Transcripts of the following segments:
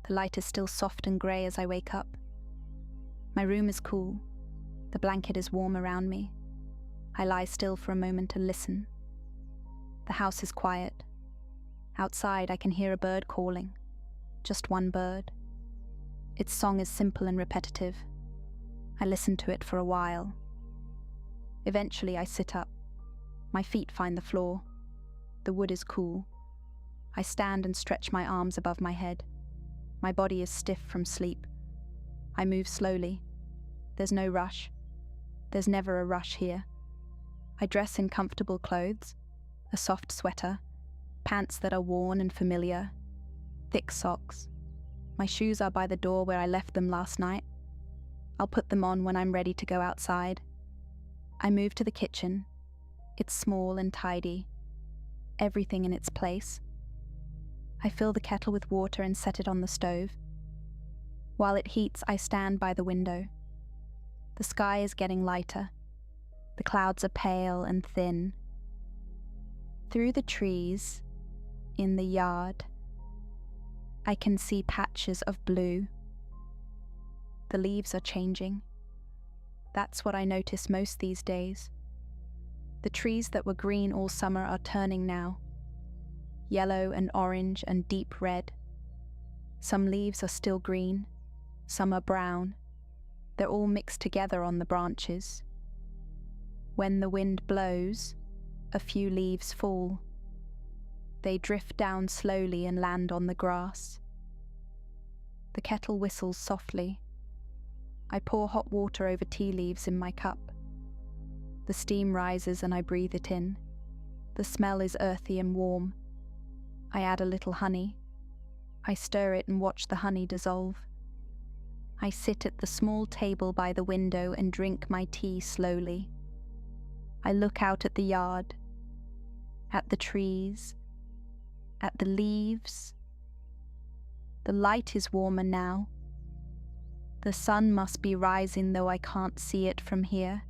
The light is still soft and grey as I wake up. My room is cool. The blanket is warm around me. I lie still for a moment to listen. The house is quiet. Outside, I can hear a bird calling. Just one bird. Its song is simple and repetitive. I listen to it for a while. Eventually, I sit up. My feet find the floor. The wood is cool. I stand and stretch my arms above my head. My body is stiff from sleep. I move slowly. There's no rush. There's never a rush here. I dress in comfortable clothes, a soft sweater, pants that are worn and familiar, thick socks. My shoes are by the door where I left them last night. I'll put them on when I'm ready to go outside. I move to the kitchen. It's small and tidy. Everything in its place. I fill the kettle with water and set it on the stove. While it heats, I stand by the window. The sky is getting lighter. The clouds are pale and thin. Through the trees, in the yard, I can see patches of blue. The leaves are changing. That's what I notice most these days. The trees that were green all summer are turning now. Yellow and orange and deep red. Some leaves are still green, some are brown. They're all mixed together on the branches. When the wind blows, a few leaves fall. They drift down slowly and land on the grass. The kettle whistles softly. I pour hot water over tea leaves in my cup. The steam rises and I breathe it in. The smell is earthy and warm. I add a little honey. I stir it and watch the honey dissolve. I sit at the small table by the window and drink my tea slowly. I look out at the yard, at the trees, at the leaves. The light is warmer now. The sun must be rising, though I can't see it from here.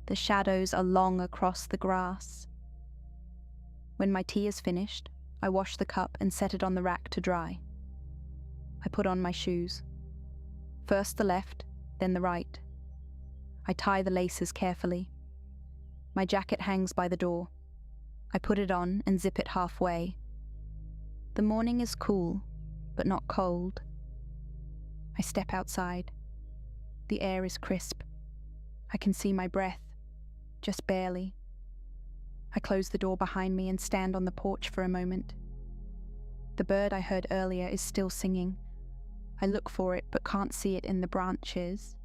The shadows are long across the grass. When my tea is finished, I wash the cup and set it on the rack to dry. I put on my shoes. First the left, then the right. I tie the laces carefully. My jacket hangs by the door. I put it on and zip it halfway. The morning is cool, but not cold. I step outside. The air is crisp. I can see my breath, just barely. I close the door behind me and stand on the porch for a moment. The bird I heard earlier is still singing. I look for it but can't see it in the branches.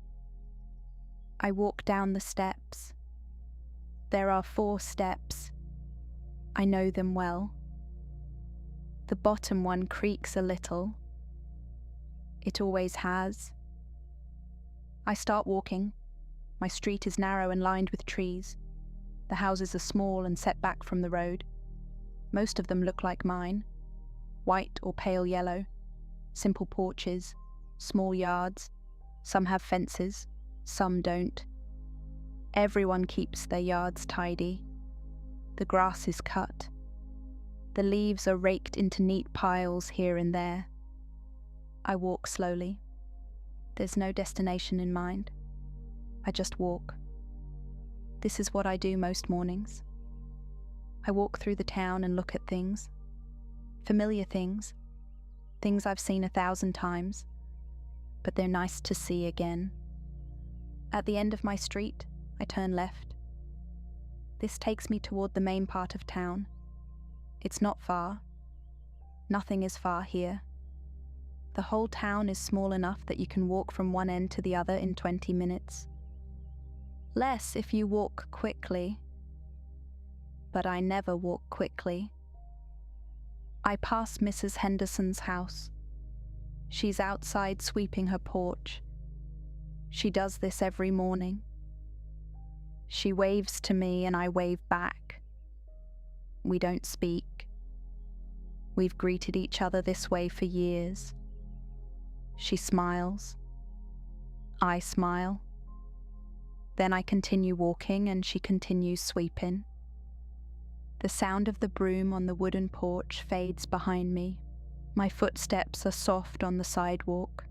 I walk down the steps. There are 4 steps. I know them well. The bottom one creaks a little. It always has. I start walking. My street is narrow and lined with trees. The houses are small and set back from the road. Most of them look like mine. White or pale yellow. Simple porches. Small yards. Some have fences. Some don't. Everyone keeps their yards tidy. The grass is cut. The leaves are raked into neat piles here and there. I walk slowly. There's no destination in mind. I just walk. This is what I do most mornings. I walk through the town and look at things. Familiar things. Things I've seen 1,000 times. But they're nice to see again. At the end of my street, I turn left. This takes me toward the main part of town. It's not far. Nothing is far here. The whole town is small enough that you can walk from one end to the other in 20 minutes. Less if you walk quickly. But I never walk quickly. I pass Mrs. Henderson's house. She's outside sweeping her porch. She does this every morning. She waves to me and I wave back. We don't speak. We've greeted each other this way for years. She smiles. I smile. Then I continue walking and she continues sweeping. The sound of the broom on the wooden porch fades behind me. My footsteps are soft on the sidewalk.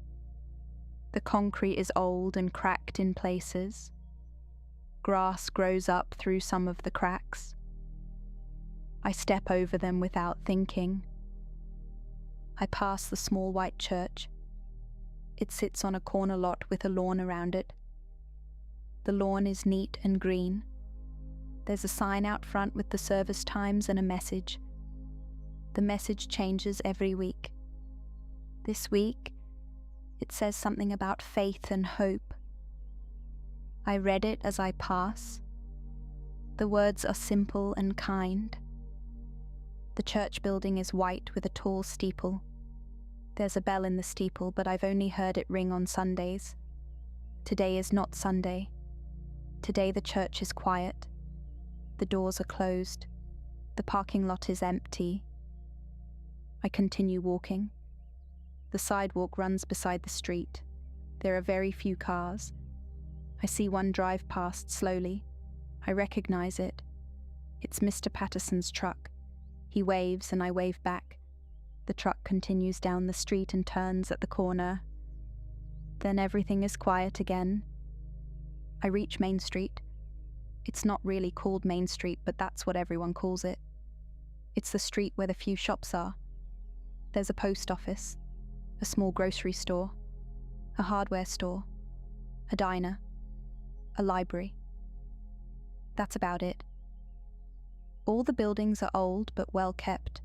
The concrete is old and cracked in places. Grass grows up through some of the cracks. I step over them without thinking. I pass the small white church. It sits on a corner lot with a lawn around it. The lawn is neat and green. There's a sign out front with the service times and a message. The message changes every week. This week, it says something about faith and hope. I read it as I pass. The words are simple and kind. The church building is white with a tall steeple. There's a bell in the steeple, but I've only heard it ring on Sundays. Today is not Sunday. Today the church is quiet. The doors are closed. The parking lot is empty. I continue walking. The sidewalk runs beside the street. There are very few cars. I see one drive past slowly. I recognize it. It's Mr. Patterson's truck. He waves and I wave back. The truck continues down the street and turns at the corner. Then everything is quiet again. I reach Main Street. It's not really called Main Street, but that's what everyone calls it. It's the street where the few shops are. There's a post office, a small grocery store, a hardware store, a diner, a library. That's about it. All the buildings are old but well kept.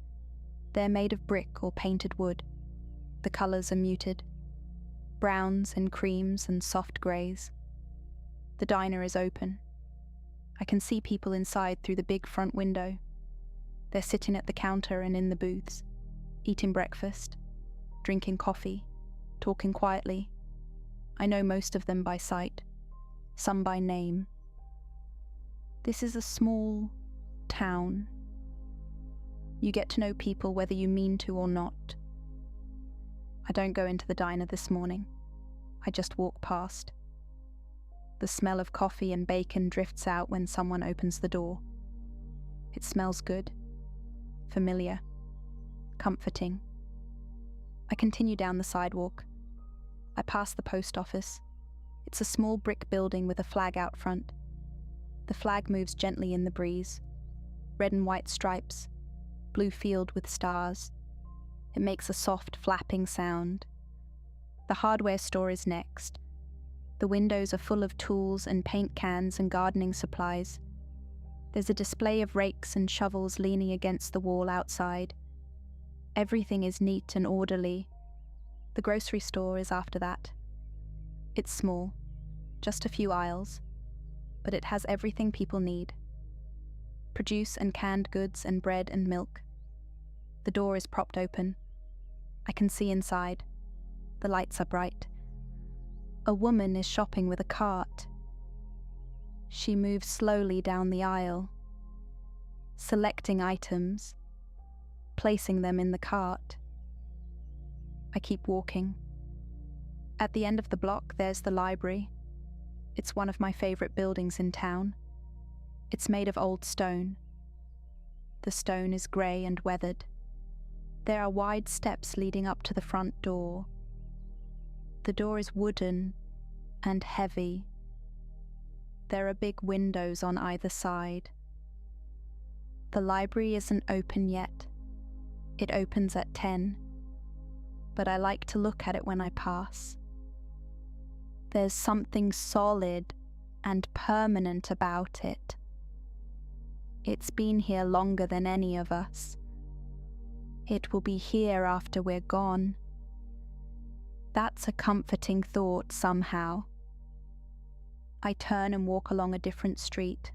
They're made of brick or painted wood. The colours are muted. Browns and creams and soft greys. The diner is open. I can see people inside through the big front window. They're sitting at the counter and in the booths, eating breakfast, drinking coffee, talking quietly. I know most of them by sight, some by name. This is a small town. You get to know people whether you mean to or not. I don't go into the diner this morning. I just walk past. The smell of coffee and bacon drifts out when someone opens the door. It smells good, familiar, comforting. I continue down the sidewalk. I pass the post office. It's a small brick building with a flag out front. The flag moves gently in the breeze. Red and white stripes, blue field with stars. It makes a soft flapping sound. The hardware store is next. The windows are full of tools and paint cans and gardening supplies. There's a display of rakes and shovels leaning against the wall outside. Everything is neat and orderly. The grocery store is after that. It's small, just a few aisles, but it has everything people need. Produce and canned goods and bread and milk. The door is propped open. I can see inside. The lights are bright. A woman is shopping with a cart. She moves slowly down the aisle, selecting items, placing them in the cart. I keep walking. At the end of the block, there's the library. It's one of my favorite buildings in town. It's made of old stone. The stone is grey and weathered. There are wide steps leading up to the front door. The door is wooden and heavy. There are big windows on either side. The library isn't open yet. It opens at 10, but I like to look at it when I pass. There's something solid and permanent about it. It's been here longer than any of us. It will be here after we're gone. That's a comforting thought somehow. I turn and walk along a different street.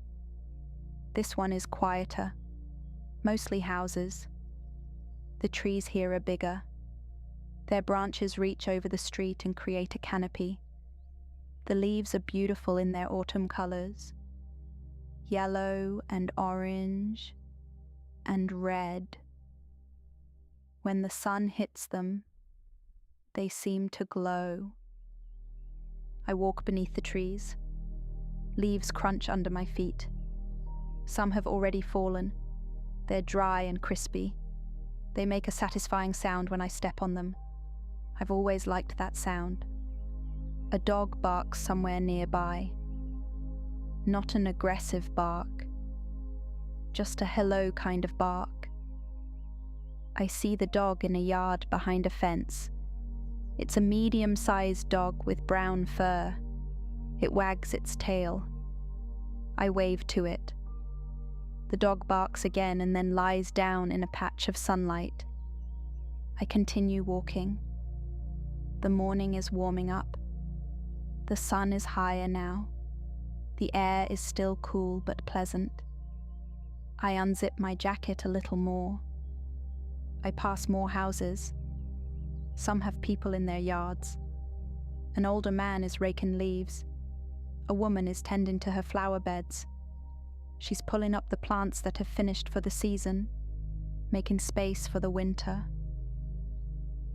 This one is quieter, mostly houses. The trees here are bigger. Their branches reach over the street and create a canopy. The leaves are beautiful in their autumn colors, yellow and orange and red. When the sun hits them, they seem to glow. I walk beneath the trees. Leaves crunch under my feet. Some have already fallen. They're dry and crispy. They make a satisfying sound when I step on them. I've always liked that sound. A dog barks somewhere nearby. Not an aggressive bark, just a hello kind of bark. I see the dog in a yard behind a fence. It's a medium-sized dog with brown fur. It wags its tail. I wave to it. The dog barks again and then lies down in a patch of sunlight. I continue walking. The morning is warming up. The sun is higher now. The air is still cool but pleasant. I unzip my jacket a little more. I pass more houses. Some have people in their yards. An older man is raking leaves. A woman is tending to her flower beds. She's pulling up the plants that have finished for the season, making space for the winter.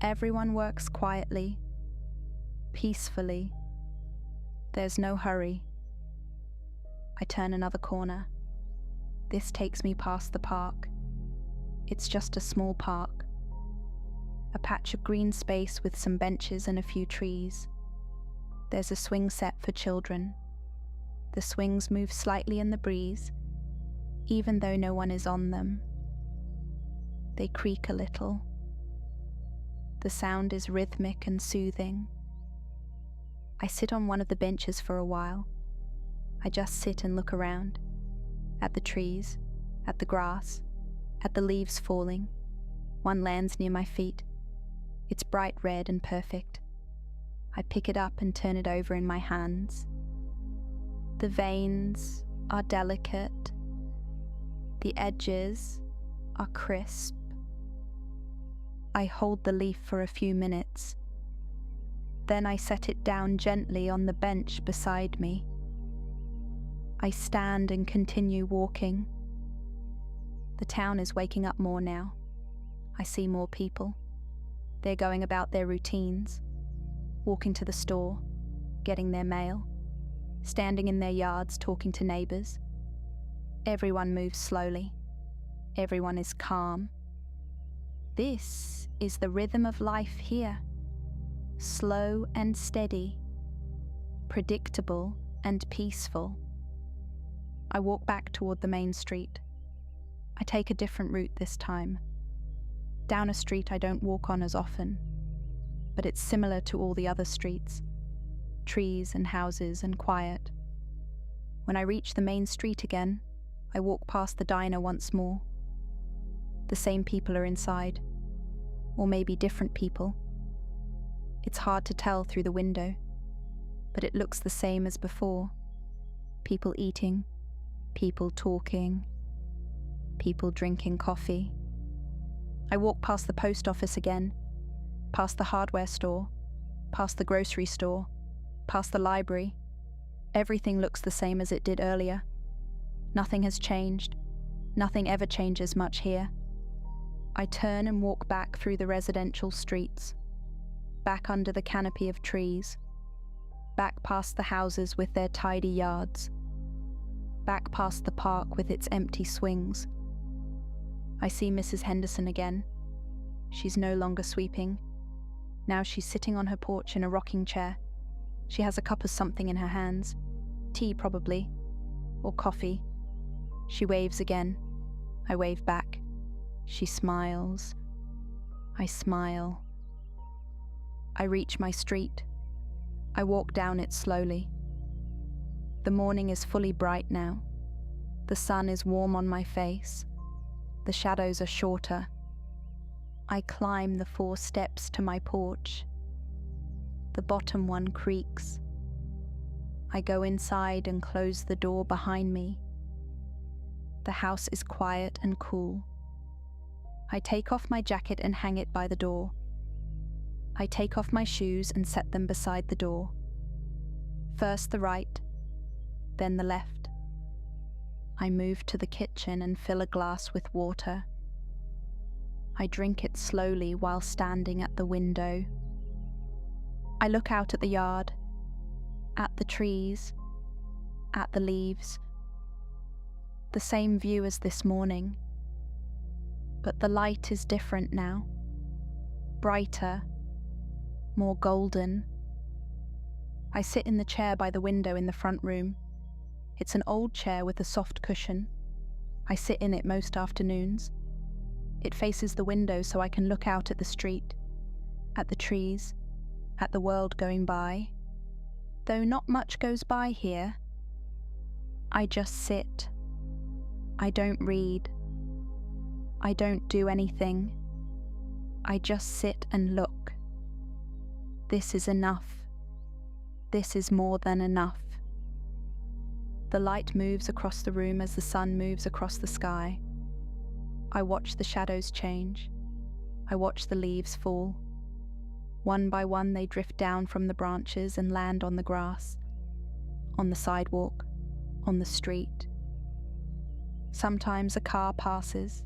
Everyone works quietly, peacefully. There's no hurry. I turn another corner. This takes me past the park. It's just a small park. A patch of green space with some benches and a few trees. There's a swing set for children. The swings move slightly in the breeze, even though no one is on them. They creak a little. The sound is rhythmic and soothing. I sit on one of the benches for a while. I just sit and look around, at the trees, at the grass, at the leaves falling. One lands near my feet. It's bright red and perfect. I pick it up and turn it over in my hands. The veins are delicate. The edges are crisp. I hold the leaf for a few minutes. Then I set it down gently on the bench beside me. I stand and continue walking. The town is waking up more now. I see more people. They're going about their routines, walking to the store, getting their mail, standing in their yards talking to neighbours. Everyone moves slowly. Everyone is calm. This is the rhythm of life here. Slow and steady, predictable and peaceful. I walk back toward the main street. I take a different route this time. Down a street I don't walk on as often, but it's similar to all the other streets. Trees and houses and quiet. When I reach the main street again, I walk past the diner once more. The same people are inside, or maybe different people. It's hard to tell through the window, but it looks the same as before. People eating, people talking, people drinking coffee. I walk past the post office again, past the hardware store, past the grocery store, past the library. Everything looks the same as it did earlier. Nothing has changed. Nothing ever changes much here. I turn and walk back through the residential streets, back under the canopy of trees, back past the houses with their tidy yards, back past the park with its empty swings. I see Mrs. Henderson again. She's no longer sweeping. Now she's sitting on her porch in a rocking chair. She has a cup of something in her hands. Tea, probably. Or coffee. She waves again. I wave back. She smiles. I smile. I reach my street. I walk down it slowly. The morning is fully bright now. The sun is warm on my face. The shadows are shorter. I climb the 4 steps to my porch. The bottom one creaks. I go inside and close the door behind me. The house is quiet and cool. I take off my jacket and hang it by the door. I take off my shoes and set them beside the door. First the right, then the left. I move to the kitchen and fill a glass with water. I drink it slowly while standing at the window. I look out at the yard, at the trees, at the leaves. The same view as this morning. But the light is different now. Brighter, more golden. I sit in the chair by the window in the front room. It's an old chair with a soft cushion. I sit in it most afternoons. It faces the window so I can look out at the street, at the trees, at the world going by. Though not much goes by here. I just sit. I don't read. I don't do anything. I just sit and look. This is enough. This is more than enough. The light moves across the room as the sun moves across the sky. I watch the shadows change. I watch the leaves fall. One by one they drift down from the branches and land on the grass, on the sidewalk, on the street. Sometimes a car passes.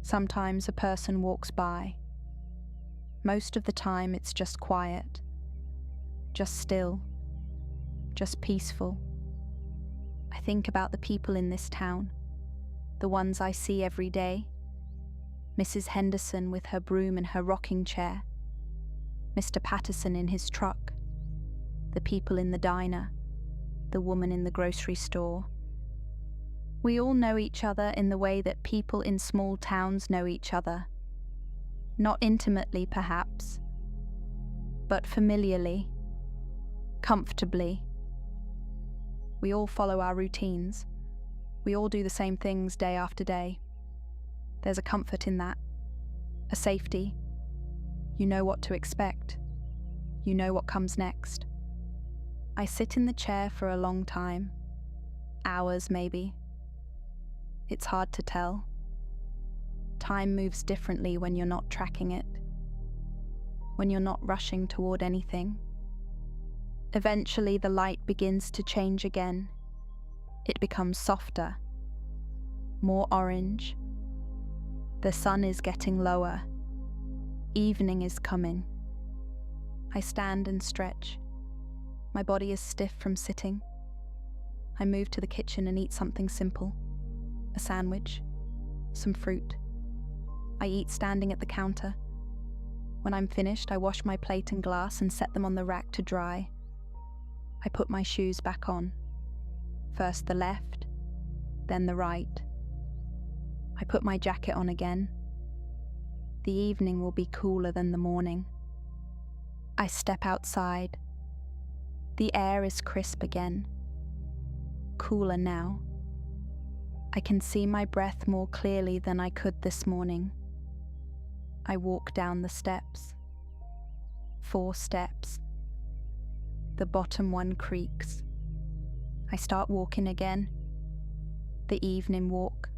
Sometimes a person walks by. Most of the time it's just quiet, just still, just peaceful. I think about the people in this town, the ones I see every day. Mrs. Henderson with her broom and her rocking chair, Mr. Patterson in his truck, the people in the diner, the woman in the grocery store. We all know each other in the way that people in small towns know each other. Not intimately, perhaps, but familiarly, comfortably. We all follow our routines. We all do the same things day after day. There's a comfort in that, a safety. You know what to expect. You know what comes next. I sit in the chair for a long time, hours maybe. It's hard to tell. Time moves differently when you're not tracking it, when you're not rushing toward anything. Eventually the light begins to change again. It becomes softer, more orange. The sun is getting lower. Evening is coming. I stand and stretch. My body is stiff from sitting. I move to the kitchen and eat something simple. A sandwich, some fruit. I eat standing at the counter. When I'm finished, I wash my plate and glass and set them on the rack to dry. I put my shoes back on. First the left, then the right. I put my jacket on again. The evening will be cooler than the morning. I step outside. The air is crisp again. Cooler now. I can see my breath more clearly than I could this morning. I walk down the steps. 4 steps. The bottom one creaks. I start walking again. The evening walk.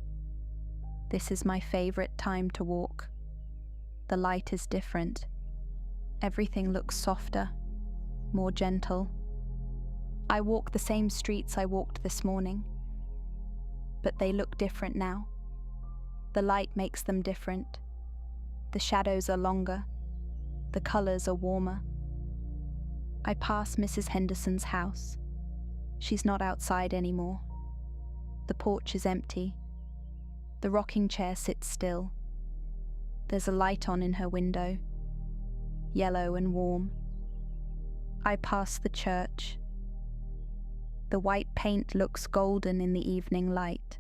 This is my favorite time to walk. The light is different. Everything looks softer, more gentle. I walk the same streets I walked this morning, but they look different now. The light makes them different. The shadows are longer. The colors are warmer. I pass Mrs. Henderson's house. She's not outside anymore. The porch is empty. The rocking chair sits still. There's a light on in her window, yellow and warm. I pass the church. The white paint looks golden in the evening light.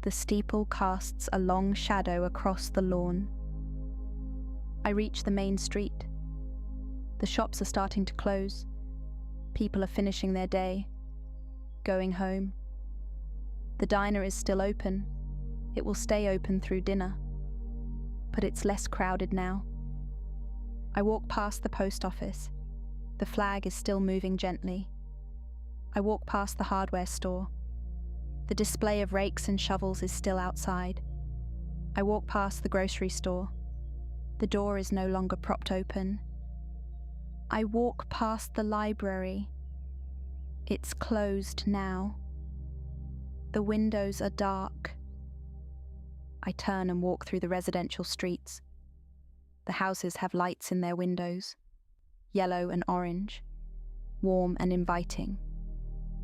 The steeple casts a long shadow across the lawn. I reach the main street. The shops are starting to close. People are finishing their day, going home. The diner is still open. It will stay open through dinner. But it's less crowded now. I walk past the post office. The flag is still moving gently. I walk past the hardware store. The display of rakes and shovels is still outside. I walk past the grocery store. The door is no longer propped open. I walk past the library. It's closed now. The windows are dark. I turn and walk through the residential streets. The houses have lights in their windows, yellow and orange, warm and inviting.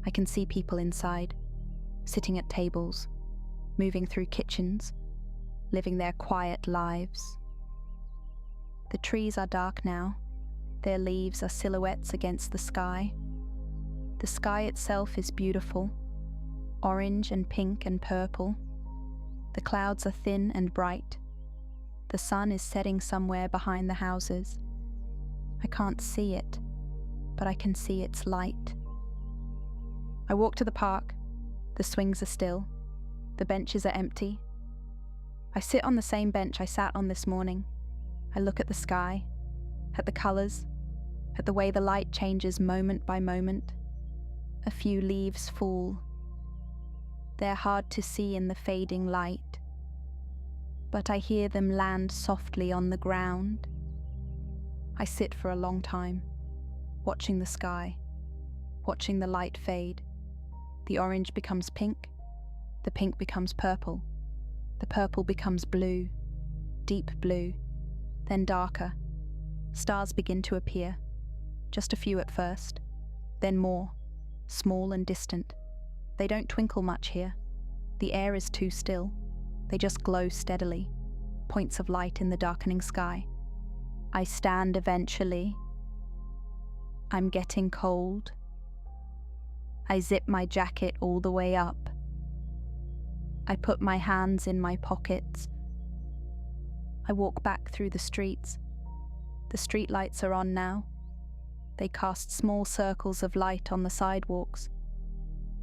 I can see people inside, sitting at tables, moving through kitchens, living their quiet lives. The trees are dark now. Their leaves are silhouettes against the sky. The sky itself is beautiful, orange and pink and purple. The clouds are thin and bright. The sun is setting somewhere behind the houses. I can't see it, but I can see its light. I walk to the park. The swings are still. The benches are empty. I sit on the same bench I sat on this morning. I look at the sky, at the colours, at the way the light changes moment by moment. A few leaves fall. They're hard to see in the fading light, but I hear them land softly on the ground. I sit for a long time, watching the sky, watching the light fade. The orange becomes pink, the pink becomes purple, the purple becomes blue, deep blue, then darker. Stars begin to appear, just a few at first, then more, small and distant. They don't twinkle much here. The air is too still. They just glow steadily, points of light in the darkening sky. I stand eventually. I'm getting cold. I zip my jacket all the way up. I put my hands in my pockets. I walk back through the streets. The street lights are on now. They cast small circles of light on the sidewalks.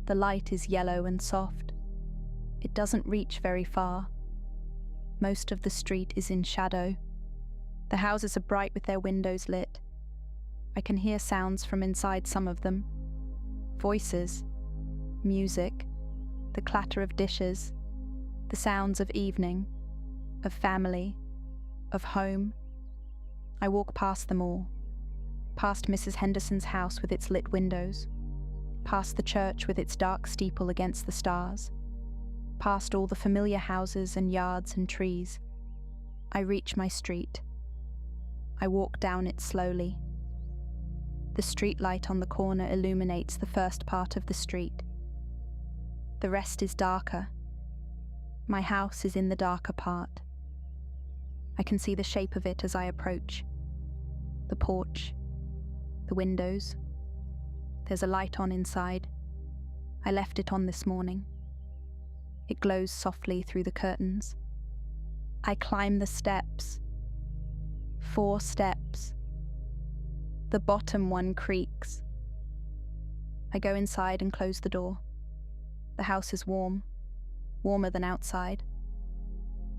The light is yellow and soft. It doesn't reach very far. Most of the street is in shadow. The houses are bright with their windows lit. I can hear sounds from inside some of them. Voices, music, the clatter of dishes, the sounds of evening, of family, of home. I walk past them all, past Mrs. Henderson's house with its lit windows, past the church with its dark steeple against the stars, past all the familiar houses and yards and trees. I reach my street. I walk down it slowly. The street light on the corner illuminates the first part of the street. The rest is darker. My house is in the darker part. I can see the shape of it as I approach. The porch, the windows. There's a light on inside. I left it on this morning. It glows softly through the curtains. I climb the steps. 4 steps. The bottom one creaks. I go inside and close the door. The house is warm, warmer than outside.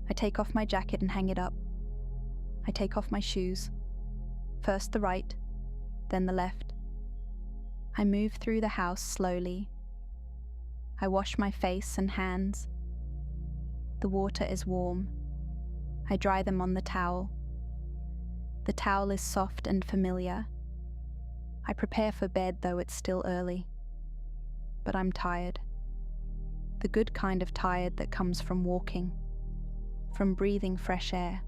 I take off my jacket and hang it up. I take off my shoes. First the right, then the left. I move through the house slowly. I wash my face and hands. The water is warm. I dry them on the towel. The towel is soft and familiar. I prepare for bed, though it's still early. But I'm tired. The good kind of tired that comes from walking, from breathing fresh air,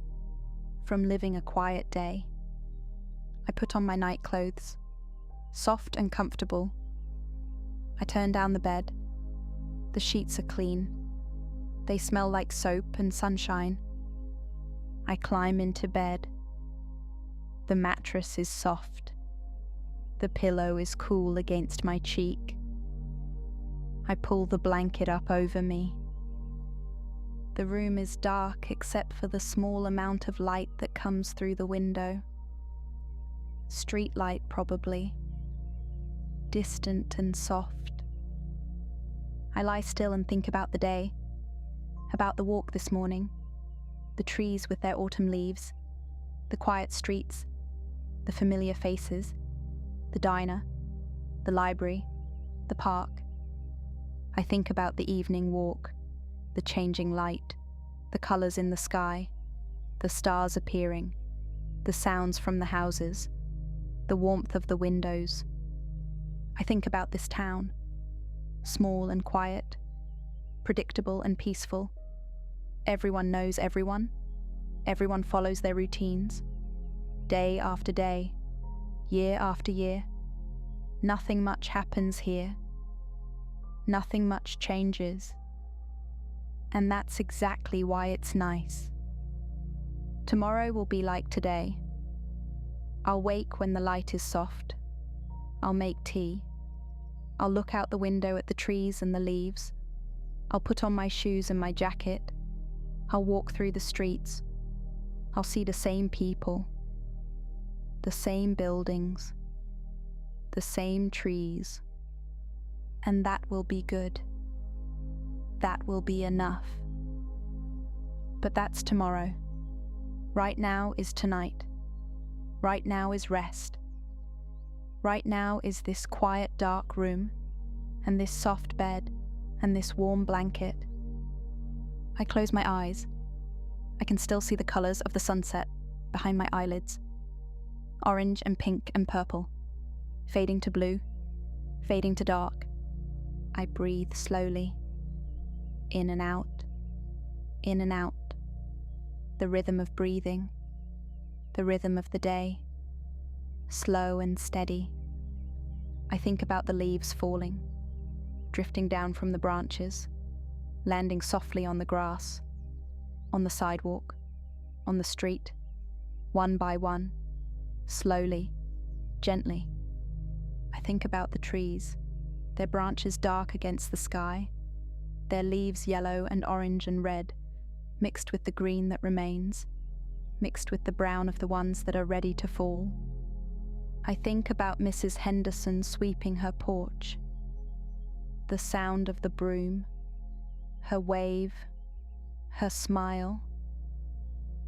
from living a quiet day. I put on my night clothes, soft and comfortable. I turn down the bed. The sheets are clean. They smell like soap and sunshine. I climb into bed. The mattress is soft. The pillow is cool against my cheek. I pull the blanket up over me. The room is dark except for the small amount of light that comes through the window. Street light, probably. Distant and soft. I lie still and think about the day, about the walk this morning, the trees with their autumn leaves, the quiet streets, the familiar faces, the diner, the library, the park. I think about the evening walk, the changing light, the colours in the sky, the stars appearing, the sounds from the houses, the warmth of the windows. I think about this town, small and quiet, predictable and peaceful. Everyone knows everyone. Everyone follows their routines. Day after day, year after year. Nothing much happens here. Nothing much changes. And that's exactly why it's nice. Tomorrow will be like today. I'll wake when the light is soft. I'll make tea. I'll look out the window at the trees and the leaves. I'll put on my shoes and my jacket. I'll walk through the streets. I'll see the same people, the same buildings, the same trees. And that will be good. That will be enough. But that's tomorrow. Right now is tonight. Right now is rest. Right now is this quiet, dark room, and this soft bed, and this warm blanket. I close my eyes. I can still see the colours of the sunset behind my eyelids. Orange and pink and purple, fading to blue, fading to dark. I breathe slowly, in and out, in and out. The rhythm of breathing, the rhythm of the day, slow and steady. I think about the leaves falling, drifting down from the branches, landing softly on the grass, on the sidewalk, on the street, one by one, slowly, gently. I think about the trees, their branches dark against the sky, their leaves yellow and orange and red, mixed with the green that remains, mixed with the brown of the ones that are ready to fall. I think about Mrs. Henderson sweeping her porch, the sound of the broom, her wave, her smile.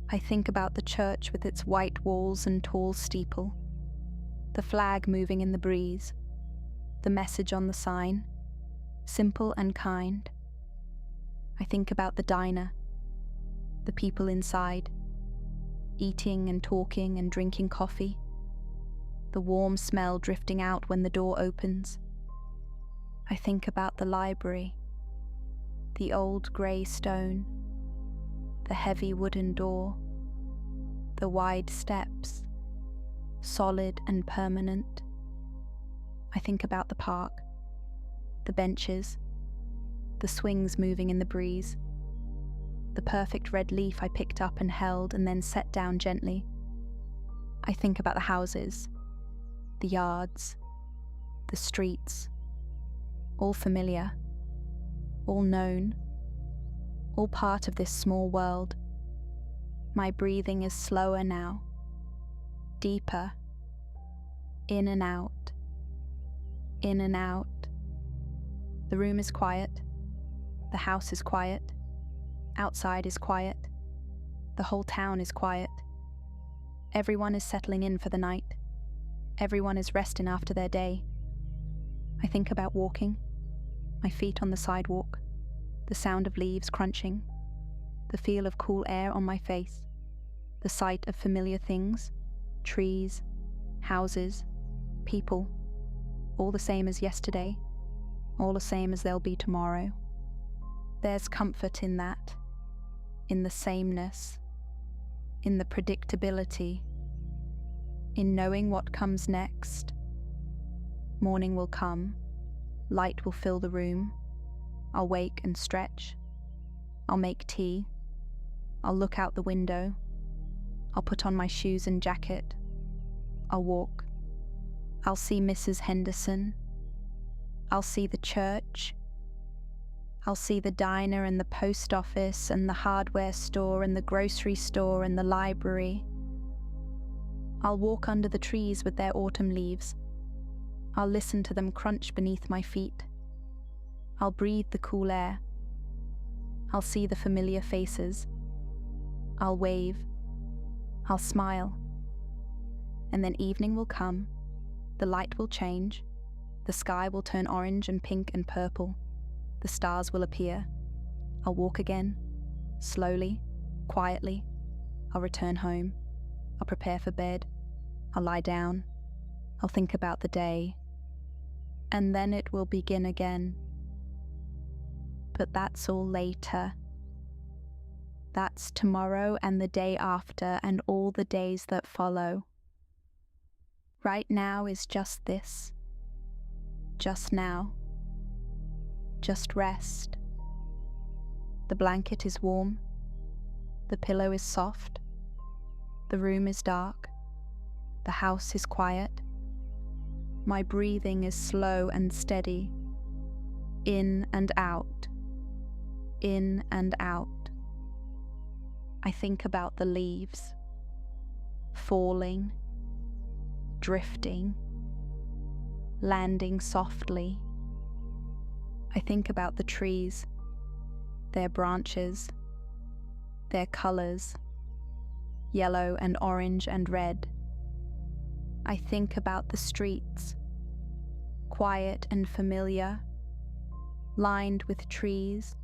I think about the church with its white walls and tall steeple, the flag moving in the breeze, the message on the sign, simple and kind. I think about the diner, the people inside, eating and talking and drinking coffee, the warm smell drifting out when the door opens. I think about the library, the old grey stone, the heavy wooden door, the wide steps, solid and permanent. I think about the park, the benches, the swings moving in the breeze, the perfect red leaf I picked up and held and then set down gently. I think about the houses, the yards, the streets, all familiar, all known, all part of this small world. My breathing is slower now, deeper, in and out, in and out. The room is quiet, the house is quiet, outside is quiet, the whole town is quiet. Everyone is settling in for the night. Everyone is resting after their day. I think about walking, my feet on the sidewalk, the sound of leaves crunching, the feel of cool air on my face, the sight of familiar things, trees, houses, people, all the same as yesterday, all the same as they'll be tomorrow. There's comfort in that, in the sameness, in the predictability, in knowing what comes next. Morning will come, light will fill the room, I'll wake and stretch, I'll make tea, I'll look out the window, I'll put on my shoes and jacket, I'll walk, I'll see Mrs. Henderson, I'll see the church, I'll see the diner and the post office and the hardware store and the grocery store and the library. I'll walk under the trees with their autumn leaves. I'll listen to them crunch beneath my feet. I'll breathe the cool air. I'll see the familiar faces. I'll wave. I'll smile. And then evening will come. The light will change. The sky will turn orange and pink and purple. The stars will appear. I'll walk again, slowly, quietly. I'll return home. I'll prepare for bed. I'll lie down. I'll think about the day. And then it will begin again. But that's all later. That's tomorrow and the day after and all the days that follow. Right now is just this. Just now. Just rest. The blanket is warm. The pillow is soft. The room is dark. The house is quiet. My breathing is slow and steady. In and out. In and out. I think about the leaves, falling, drifting, landing softly. I think about the trees, their branches, their colors, yellow and orange and red. I think about the streets, quiet and familiar, lined with trees,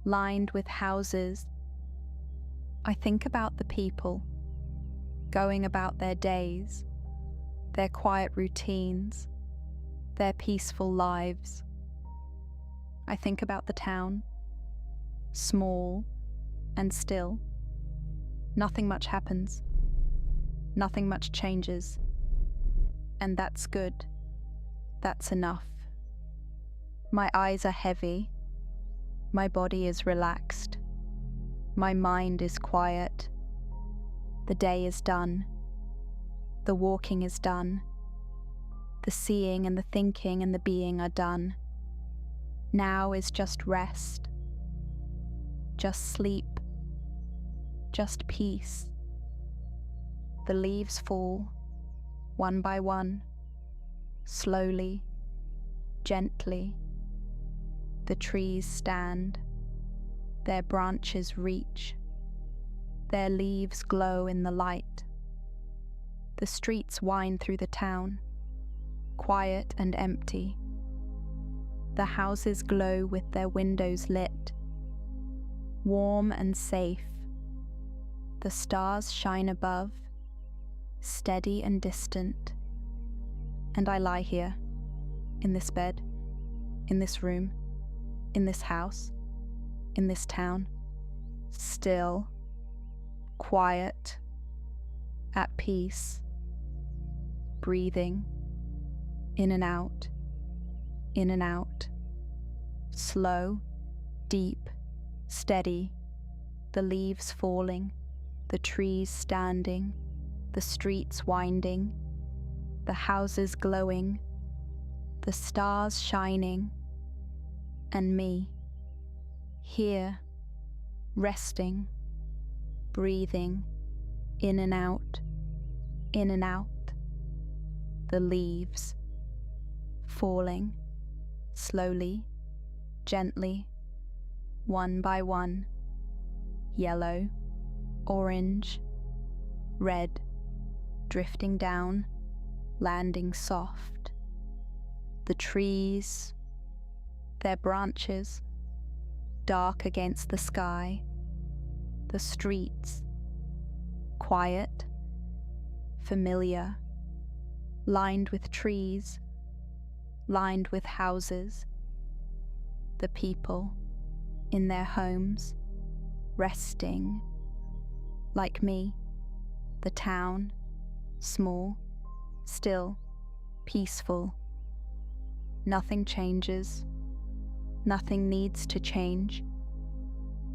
lined with houses. I think about the people, going about their days, their quiet routines, their peaceful lives. I think about the town, small and still. Nothing much happens, nothing much changes, and that's good, that's enough. My eyes are heavy, my body is relaxed. My mind is quiet. The day is done. The walking is done. The seeing and the thinking and the being are done. Now is just rest. Just sleep. Just peace. The leaves fall, one by one, slowly, gently. The trees stand. Their branches reach, their leaves glow in the light. The streets wind through the town, quiet and empty. The houses glow with their windows lit, warm and safe. The stars shine above, steady and distant. And I lie here, in this bed, in this room, in this house, in this town, still, quiet, at peace, breathing, in and out, slow, deep, steady, the leaves falling, the trees standing, the streets winding, the houses glowing, the stars shining, and me, here, resting, breathing, in and out, the leaves falling, slowly, gently, one by one, yellow, orange, red, drifting down, landing soft. The trees, their branches, dark against the sky, the streets, quiet, familiar, lined with trees, lined with houses, the people in their homes, resting, like me, the town, small, still, peaceful. Nothing changes, nothing needs to change.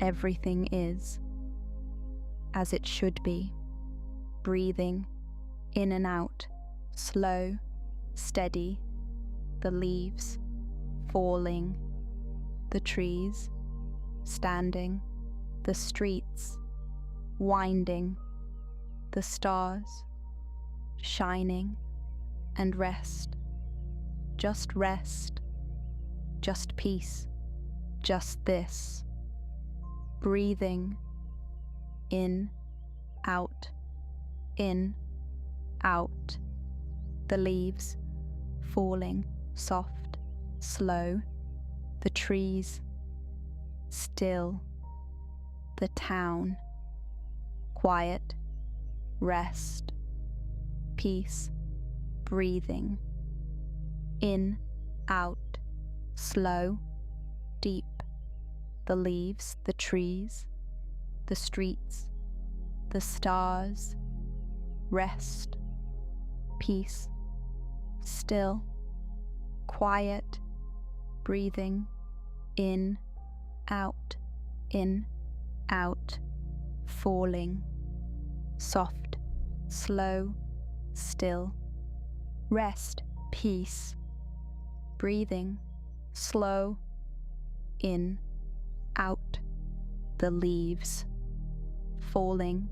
Everything is as it should be, breathing in and out, slow, steady, the leaves falling, the trees standing, the streets winding, the stars shining, and rest, just peace, just this, breathing in, out, the leaves falling, soft, slow, the trees still, the town quiet, rest, peace, breathing in, out, slow, deep, the leaves, the trees, the streets, the stars, rest, peace, still, quiet, breathing in, out, in, out, falling, soft, slow, still, rest, peace, breathing, slow, in, out, the leaves, falling,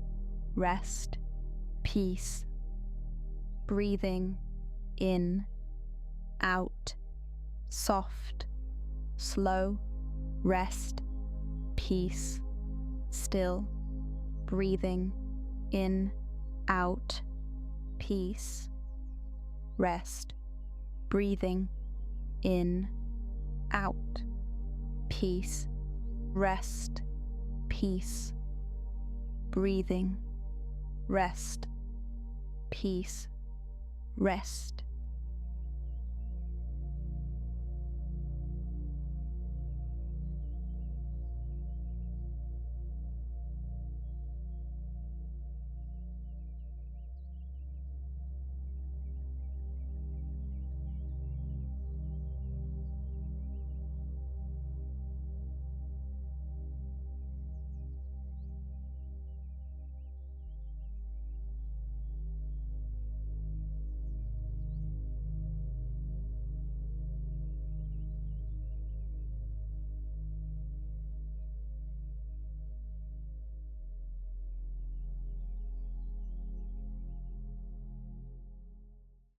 rest, peace, breathing, in, out, soft, slow, rest, peace, still, breathing, in, out, peace, rest, breathing, in, out, peace, rest, peace, breathing, rest, peace, rest.